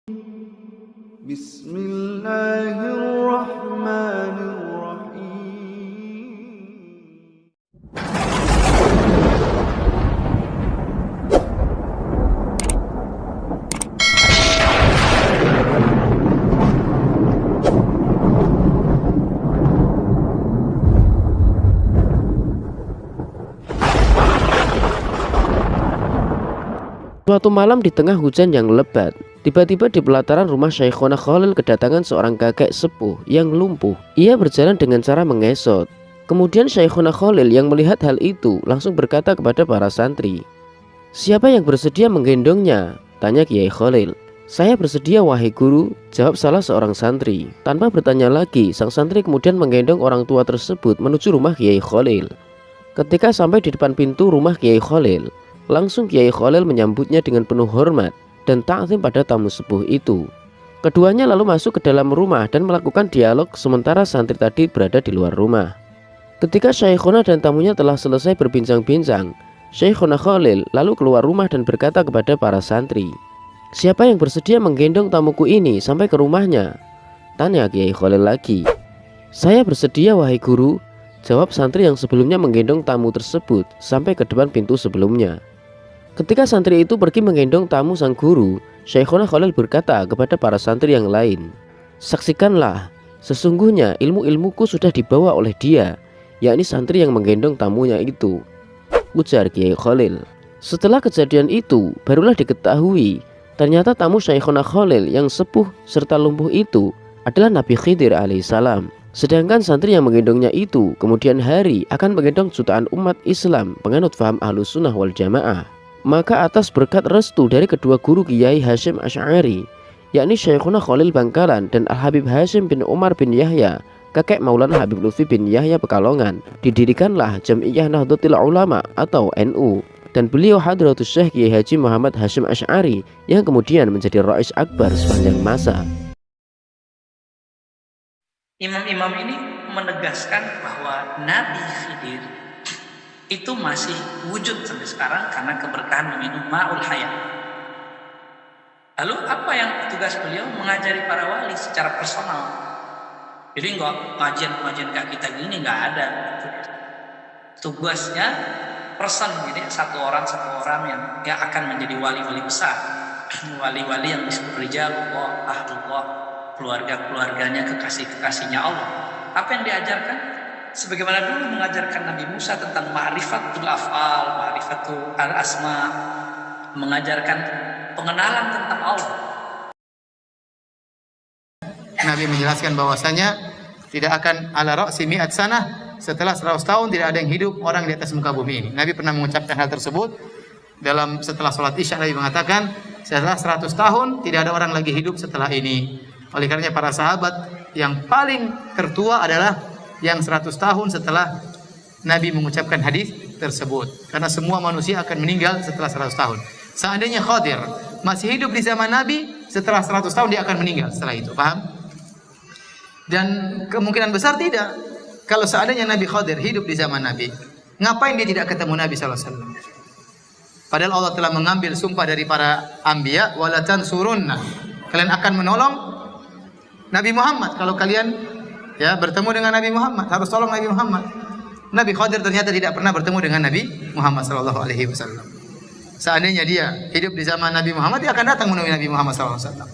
Bismillahirrahmanirrahim. Suatu malam di tengah hujan yang lebat, tiba-tiba di pelataran rumah Syekhona Khalil kedatangan seorang kakek sepuh yang lumpuh. Ia berjalan dengan cara mengesot. Kemudian Syekhona Khalil yang melihat hal itu langsung berkata kepada para santri, "Siapa yang bersedia menggendongnya?" tanya Kiai Khalil. "Saya bersedia wahai guru," jawab salah seorang santri. Tanpa bertanya lagi, sang santri kemudian menggendong orang tua tersebut menuju rumah Kiai Khalil. Ketika sampai di depan pintu rumah Kiai Khalil, langsung Kiai Khalil menyambutnya dengan penuh hormat dan ta'zim pada tamu sepuh itu. Keduanya lalu masuk ke dalam rumah dan melakukan dialog sementara santri tadi berada di luar rumah. Ketika Syekhona dan tamunya telah selesai berbincang-bincang, Syekhona Khalil lalu keluar rumah dan berkata kepada para santri, "Siapa yang bersedia menggendong tamuku ini sampai ke rumahnya?" tanya Kiai Khalil lagi. "Saya bersedia wahai guru," jawab santri yang sebelumnya menggendong tamu tersebut sampai ke depan pintu sebelumnya. Ketika santri itu pergi menggendong tamu sang guru, Syekhona Khalil berkata kepada para santri yang lain, "Saksikanlah, sesungguhnya ilmu-ilmuku sudah dibawa oleh dia," yakni santri yang menggendong tamunya itu, ujar Kiai Khalil. Setelah kejadian itu, barulah diketahui ternyata tamu Syekhona Khalil yang sepuh serta lumpuh itu adalah Nabi Khidir alaihissalam. Sedangkan santri yang menggendongnya itu kemudian hari akan menggendong jutaan umat Islam penganut faham Ahlus Sunnah wal Jamaah. Maka atas berkat restu dari kedua guru Kiai Hasyim Asy'ari, yakni Syekhona Khalil Bangkalan dan Al-Habib Hasyim bin Umar bin Yahya, kakek Maulana Habib Lutfi bin Yahya Pekalongan, didirikanlah Jam'iyah Nahdlatul Ulama atau NU, dan beliau Hadratus Syekh Kiai Haji Muhammad Hasyim Asy'ari yang kemudian menjadi Rais Akbar sepanjang masa. Imam-imam ini menegaskan bahwa Nabi Khidir itu masih wujud sampai sekarang karena keberkahan meminum ma'ul hayat. Lalu apa yang tugas beliau? Mengajari para wali secara personal. Jadi nggak pengajian kayak kita gini, nggak ada. Tugasnya person, jadi satu orang yang akan menjadi wali-wali besar, wali-wali yang disebut rijalullah, ahlullah, keluarga-keluarganya, kekasih-kekasihnya Allah. Apa yang diajarkan? Sebagaimana dulu mengajarkan Nabi Musa tentang ma'rifatul af'al, ma'rifatul al-asma, mengajarkan pengenalan tentang Allah. Nabi menjelaskan bahwasanya tidak akan ala ra'si mi'at sanah, setelah 100 tahun tidak ada yang hidup orang di atas muka bumi ini. Nabi pernah mengucapkan hal tersebut setelah sholat Isya. Nabi mengatakan setelah 100 tahun tidak ada orang lagi hidup setelah ini. Oleh karenanya para sahabat yang paling tertua adalah yang 100 tahun setelah Nabi mengucapkan hadis tersebut. Karena semua manusia akan meninggal setelah 100 tahun. Seandainya Khadir masih hidup di zaman Nabi, setelah 100 tahun dia akan meninggal setelah itu. Paham? Dan kemungkinan besar tidak. Kalau seandainya Nabi Khadir hidup di zaman Nabi, ngapain dia tidak ketemu Nabi SAW? Padahal Allah telah mengambil sumpah dari para anbiya, wala tansurunna. Kalian akan menolong Nabi Muhammad kalau kalian bertemu dengan Nabi Muhammad, harus tolong Nabi Muhammad. Nabi Khadir ternyata tidak pernah bertemu dengan Nabi Muhammad sallallahu alaihi wasallam. Seandainya dia hidup di zaman Nabi Muhammad, dia akan datang menemui Nabi Muhammad sallallahu alaihi wasallam.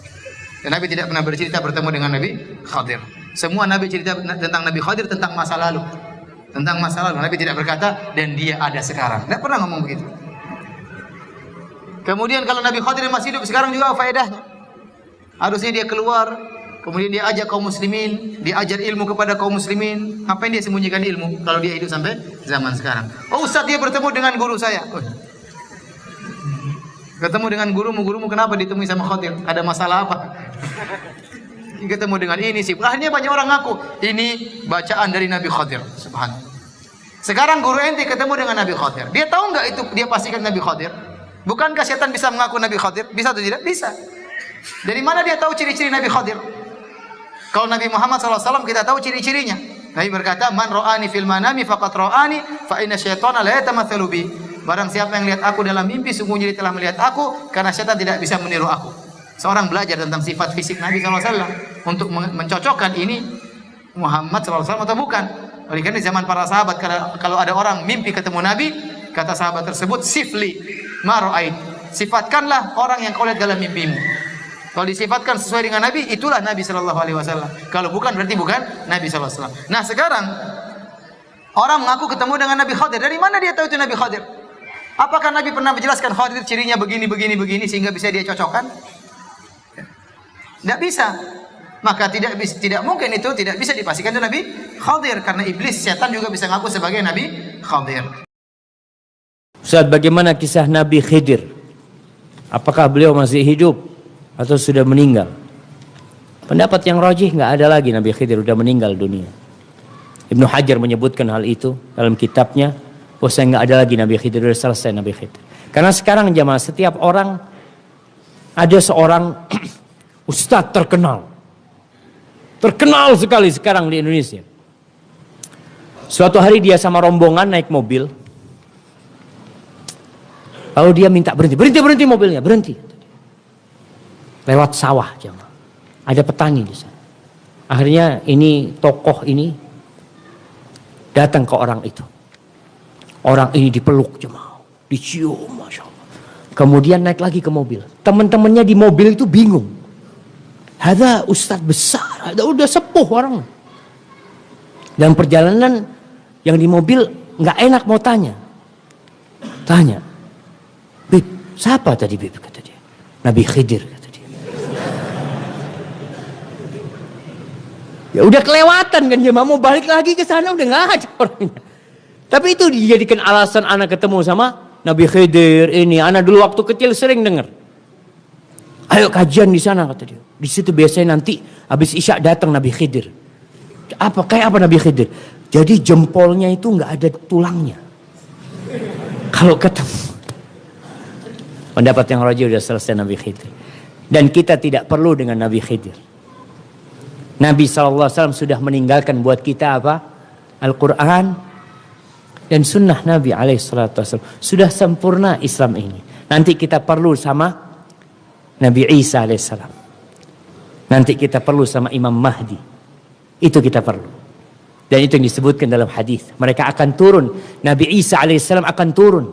Dan Nabi tidak pernah bercerita bertemu dengan Nabi Khadir. Semua Nabi cerita tentang Nabi Khadir tentang masa lalu. Tentang masa lalu. Nabi tidak berkata dan dia ada sekarang. Tidak pernah ngomong begitu. Kemudian kalau Nabi Khadir masih hidup sekarang juga faedahnya. Harusnya dia keluar, kemudian dia ajak kaum muslimin, dia ajar ilmu kepada kaum muslimin. Apa yang dia sembunyikan ilmu kalau dia hidup sampai zaman sekarang? Oh Ustaz, dia bertemu dengan guru saya. Ketemu dengan gurumu kenapa ditemui sama Khadir? Ada masalah apa? Ketemu dengan ini sih. Akhirnya banyak orang ngaku ini bacaan dari Nabi Khadir. Subhanallah. Sekarang guru ente ketemu dengan Nabi Khadir. Dia tahu nggak itu dia pastikan Nabi Khadir? Bukankah setan bisa mengaku Nabi Khadir? Bisa atau tidak? Bisa. Dari mana dia tahu ciri-ciri Nabi Khadir? Kalau Nabi Muhammad SAW kita tahu ciri-cirinya. Nabi berkata, "Man ra'ani fil manami faqad ra'ani fa inna syaitana la yatamatsalu bi." Barang siapa yang lihat aku dalam mimpi, sungguhnya dia telah melihat aku, karena syaitan tidak bisa meniru aku. seorang belajar tentang sifat fisik Nabi SAW untuk mencocokkan ini Muhammad SAW atau bukan. Oleh karena di zaman para sahabat, kalau ada orang mimpi ketemu Nabi, kata sahabat tersebut, sifli ma ra'ait, sifatkanlah orang yang kau lihat dalam mimpimu. Kalau disifatkan sesuai dengan Nabi, itulah Nabi Shallallahu Alaihi Wasallam. Kalau bukan, berarti bukan Nabi Shallallahu Alaihi Wasallam. Nah sekarang orang mengaku ketemu dengan Nabi Khadir. Dari mana dia tahu itu Nabi Khadir? Apakah Nabi pernah menjelaskan Khadir cirinya begini sehingga bisa dia cocokkan? Tidak bisa. Maka tidak mungkin itu tidak bisa dipastikan itu Nabi Khadir, karena iblis setan juga bisa ngaku sebagai Nabi Khadir. Ustaz, bagaimana kisah Nabi Khidir? Apakah beliau masih hidup atau sudah meninggal? Pendapat yang rajih, nggak ada lagi Nabi Khidir, sudah meninggal dunia. Ibnu Hajar menyebutkan hal itu dalam kitabnya, bahwasanya nggak ada lagi Nabi Khidir, sudah selesai Nabi Khidir. Karena sekarang jamaah, setiap orang ada seorang ustadz terkenal sekali sekarang di Indonesia. Suatu hari dia sama rombongan naik mobil, lalu dia minta berhenti mobilnya, berhenti. Lewat sawah, jemaah. Ada petani di sana. Akhirnya ini tokoh ini datang ke orang itu. Orang ini dipeluk, jemaah, dicium, masya Allah. Kemudian naik lagi ke mobil. Teman-temannya di mobil itu bingung. Ada ustadz besar, ada udah sepuh orang. Dan perjalanan yang di mobil nggak enak mau tanya. Bib, siapa tadi Bib? Kata dia. Nabi Khidir. Ya udah kelewatan kan, jemaah, mau balik lagi ke sana udah nggak ada orangnya. Tapi itu dijadikan alasan anak ketemu sama Nabi Khidir ini. Anak dulu waktu kecil sering dengar. Ayo kajian di sana, kata dia. Di situ biasanya nanti habis Isya datang Nabi Khidir. Kayak apa Nabi Khidir? Jadi jempolnya itu nggak ada tulangnya. Kalau ketemu. Pendapat yang rajih udah selesai Nabi Khidir. Dan kita tidak perlu dengan Nabi Khidir. Nabi SAW sudah meninggalkan buat kita apa? Al-Quran dan sunnah Nabi SAW. Sudah sempurna Islam ini. Nanti kita perlu sama Nabi Isa AS. Nanti kita perlu sama Imam Mahdi. Itu kita perlu. Dan itu yang disebutkan dalam hadis. Mereka akan turun. Nabi Isa AS akan turun.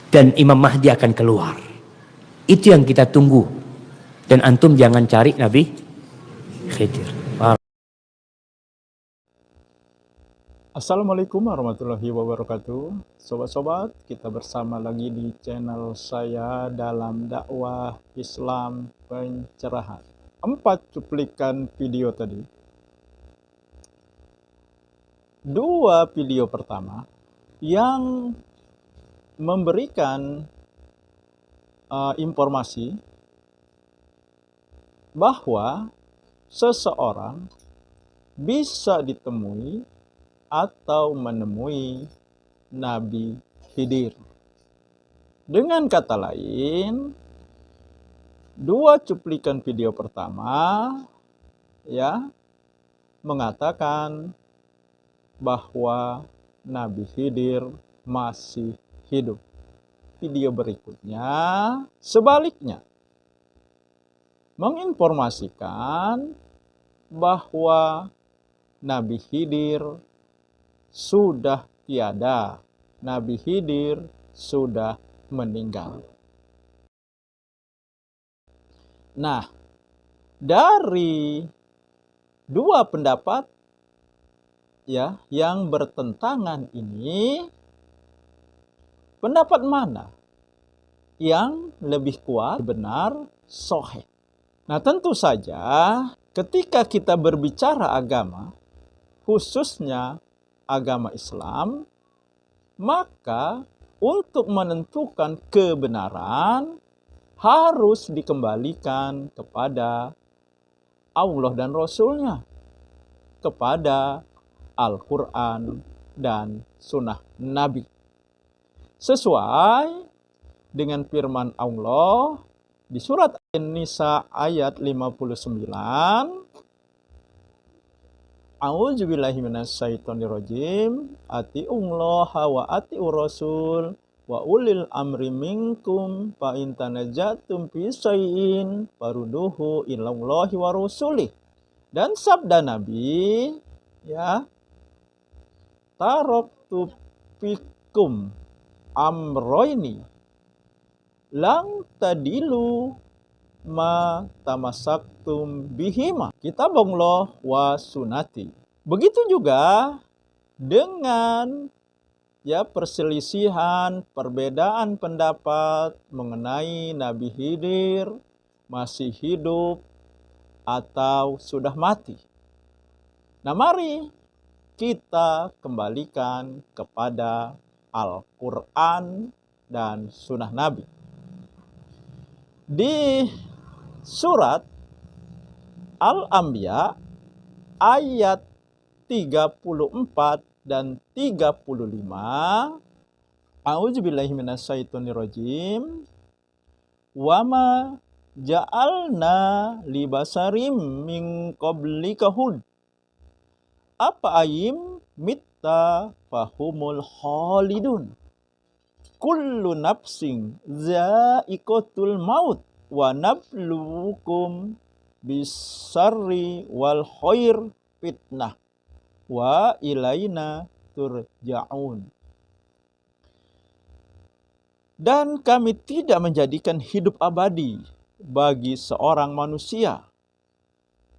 Dan Imam Mahdi akan keluar. Itu yang kita tunggu. Dan antum jangan cari Nabi Khidir. Assalamualaikum warahmatullahi wabarakatuh. Sobat-sobat, kita bersama lagi di channel saya dalam dakwah Islam pencerahan. 4 cuplikan video tadi. 2 video pertama yang memberikan informasi bahwa seseorang bisa ditemui atau menemui Nabi Khidir. Dengan kata lain, 2 cuplikan video pertama ya mengatakan bahwa Nabi Khidir masih hidup. Video berikutnya sebaliknya menginformasikan bahwa Nabi Khidir sudah tiada. Nabi Khidir sudah meninggal. Nah, dari 2 pendapat ya yang bertentangan ini, pendapat mana yang lebih kuat, benar, sahih? Nah, tentu saja ketika kita berbicara agama, khususnya agama Islam, maka untuk menentukan kebenaran harus dikembalikan kepada Allah dan Rasul-Nya, kepada Al-Quran dan Sunnah Nabi. Sesuai dengan firman Allah di surat An-Nisa ayat 59. A'udzubillahi minasyaitonirrajim. Ati'ullaha wa ati'ur rasul wa ulil amri minkum fa in tanajatum fi syai'in farudduhu ilallahi wa rasulih. Dan sabda Nabi, ya, taraktu fikum amroini lang tadilu ma tamasaktum bihima kitabullah wa sunati. Begitu juga dengan perselisihan, perbedaan pendapat mengenai Nabi Khidir masih hidup atau sudah mati. Nah, mari kita kembalikan kepada Al-Quran dan Sunnah Nabi. Di surat Al-Anbiya ayat 34 dan 35, A'udzubillahi minasyaitonirrajim. Wa ma ja'alna libasarim min qablika hud. Apa ayim mitta fahumul khalidun. Kullu nafsin za'iqatul maut wa nabluukum bisarri wal khair fitnah wa ilaina turja'un. Dan kami tidak menjadikan hidup abadi bagi seorang manusia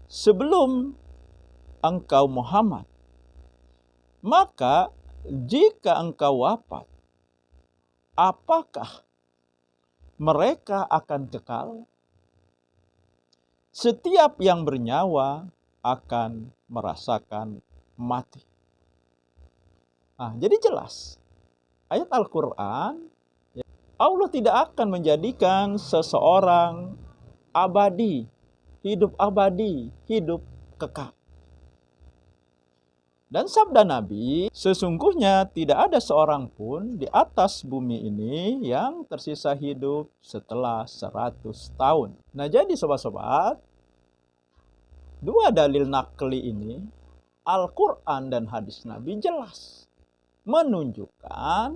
sebelum engkau Muhammad. Maka jika engkau wafat, apakah mereka akan kekal? Setiap yang bernyawa akan merasakan mati. Nah, jadi jelas ayat Al-Quran, Allah tidak akan menjadikan seseorang abadi, hidup kekal. Dan sabda Nabi, sesungguhnya tidak ada seorang pun di atas bumi ini yang tersisa hidup setelah 100 tahun. Nah, jadi sobat-sobat, dua dalil nakli ini, Al-Quran dan hadis Nabi, jelas menunjukkan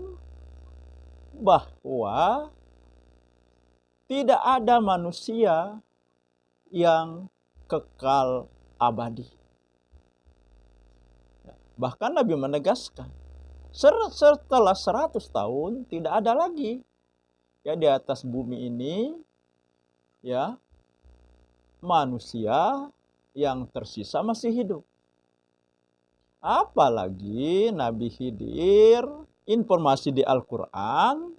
bahwa tidak ada manusia yang kekal abadi. Bahkan Nabi menegaskan, setelah 100 tahun tidak ada lagi di atas bumi ini manusia yang tersisa masih hidup. Apalagi Nabi Khidir, informasi di Al-Quran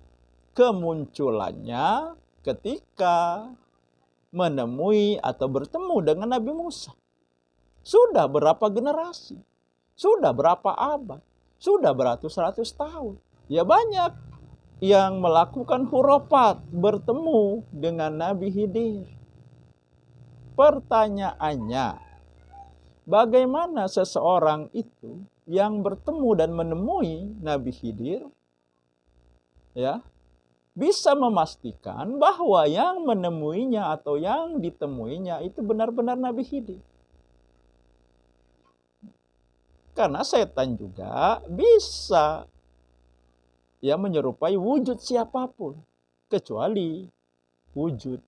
kemunculannya ketika menemui atau bertemu dengan Nabi Musa. Sudah berapa generasi? Sudah berapa abad? Sudah beratus-ratus tahun. Ya, banyak yang melakukan hurufat bertemu dengan Nabi Khidir. Pertanyaannya, bagaimana seseorang itu yang bertemu dan menemui Nabi Khidir bisa memastikan bahwa yang menemuinya atau yang ditemuinya itu benar-benar Nabi Khidir? Karena setan juga bisa menyerupai wujud siapapun kecuali wujud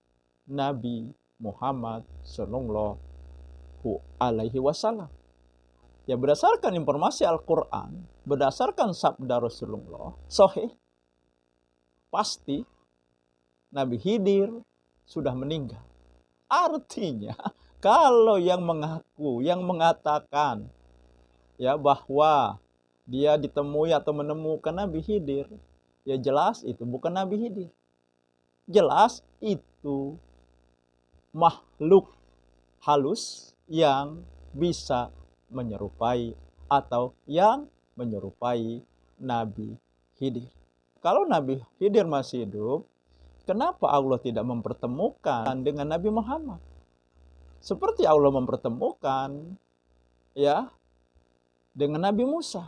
Nabi Muhammad Sallallahu Alaihi Wasallam. Ya, berdasarkan informasi Al-Quran, berdasarkan sabda Rasulullah sahih, pasti Nabi Khidir sudah meninggal. Artinya kalau yang mengaku, yang mengatakan bahwa dia ditemui atau menemukan Nabi Khidir, ya jelas itu bukan Nabi Khidir. Jelas itu makhluk halus yang bisa menyerupai atau yang menyerupai Nabi Khidir. Kalau Nabi Khidir masih hidup, kenapa Allah tidak mempertemukan dengan Nabi Muhammad? Seperti Allah mempertemukan dengan Nabi Musa.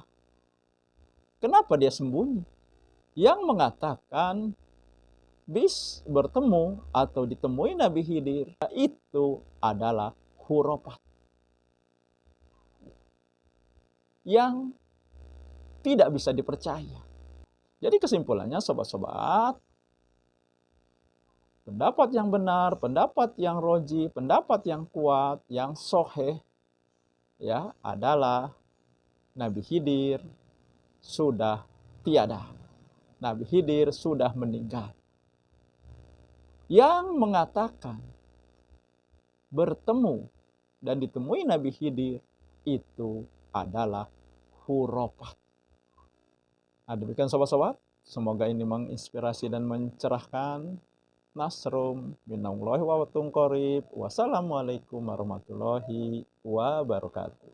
Kenapa dia sembunyi? Yang mengatakan bertemu atau ditemui Nabi Khidir itu adalah hurufat yang tidak bisa dipercaya. Jadi kesimpulannya sobat-sobat, pendapat yang benar, pendapat yang roji, pendapat yang kuat, yang soheh, ya, adalah Nabi Khidir sudah tiada. Nabi Khidir sudah meninggal. Yang mengatakan bertemu dan ditemui Nabi Khidir itu adalah khurafat. Nah, demikian sobat-sobat, semoga ini menginspirasi dan mencerahkan. Nasrum minallahi wa barakatuh. Wassalamualaikum warahmatullahi wabarakatuh.